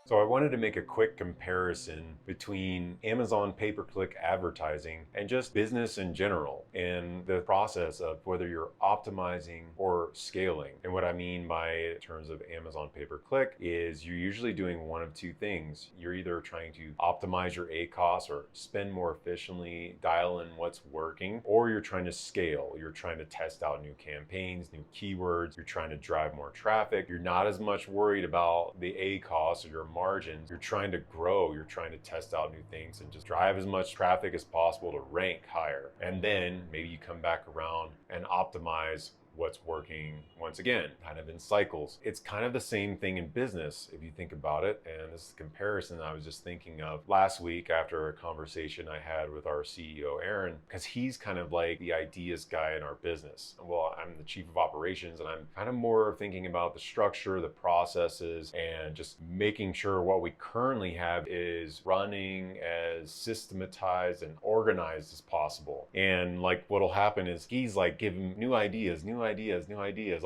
So I wanted to make a quick comparison between Amazon pay-per-click advertising and just business in general and the process of whether you're optimizing or scaling. And what I mean by terms of Amazon pay-per-click is you're usually doing one of two things. You're either trying to optimize your ACoS or spend more efficiently, dial in what's working, or you're trying to scale. You're trying to test out new campaigns, new keywords. You're trying to drive more traffic. You're not as much worried about the ACoS or your margins. You're trying to grow, you're trying to test out new things and just drive as much traffic as possible to rank higher. And then maybe you come back around and optimize what's working once again, kind of in cycles. It's kind of the same thing in business if you think about it. And this is a comparison I was just thinking of last week after a conversation I had with our CEO, Aaron, because he's kind of like the ideas guy in our business. Well, I'm the chief of operations and I'm kind of more thinking about the structure, the processes, and just making sure what we currently have is running as systematized and organized as possible. And like what'll happen is he's like giving new ideas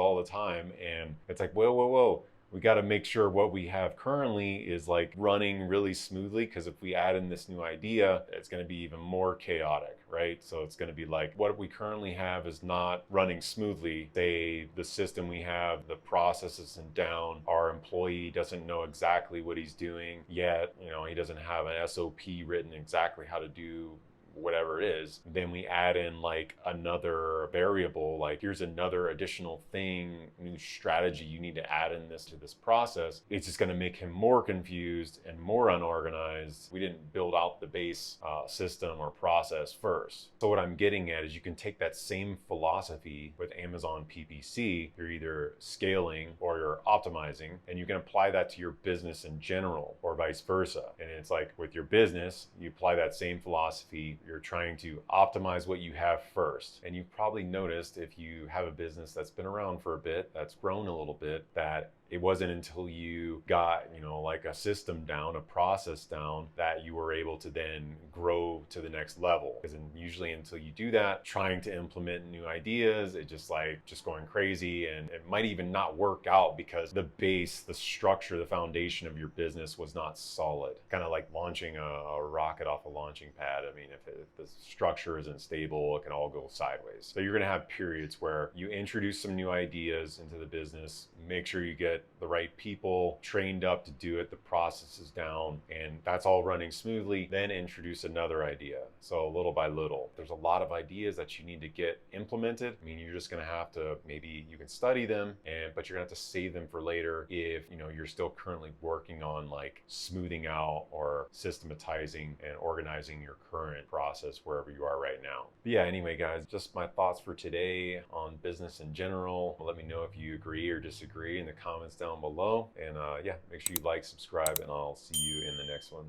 all the time. And it's like, whoa. We got to make sure what we have currently is like running really smoothly, because if we add in this new idea, it's going to be even more chaotic, right? So it's going to be like what we currently have is not running smoothly. Say the system we have, the process isn't down, our employee doesn't know exactly what he's doing yet, he doesn't have an SOP written exactly how to do whatever it is. Then we add in like another variable, like here's another additional thing, new strategy you need to add in this to this process. It's just going to make him more confused and more unorganized. We didn't build out the base system or process first. So what I'm getting at is you can take that same philosophy with Amazon PPC. You're either scaling or you're optimizing, and you can apply that to your business in general or vice versa. And it's like with your business, you apply that same philosophy. You're trying to optimize what you have first. And you've probably noticed, if you have a business that's been around for a bit, that's grown a little bit, that it wasn't until you got, like a system down, a process down, that you were able to then grow to the next level. Because usually until you do that, trying to implement new ideas, it just going crazy, and it might even not work out because the base, the structure, the foundation of your business was not solid. Kind of like launching a rocket off a launching pad. I mean, if the structure isn't stable, it can all go sideways. So you're going to have periods where you introduce some new ideas into the business, make sure you get the right people trained up to do it, the process is down, and that's all running smoothly. Then introduce another idea. So little by little, there's a lot of ideas that you need to get implemented. I mean, you're just going to have to, maybe you can study them, but you're going to have to save them for later if you're still currently working on like smoothing out or systematizing and organizing your current process wherever you are right now. But yeah, anyway guys, just my thoughts for today on business in general. Let me know if you agree or disagree in the comments down below. And yeah, make sure you like, subscribe, and I'll see you in the next one.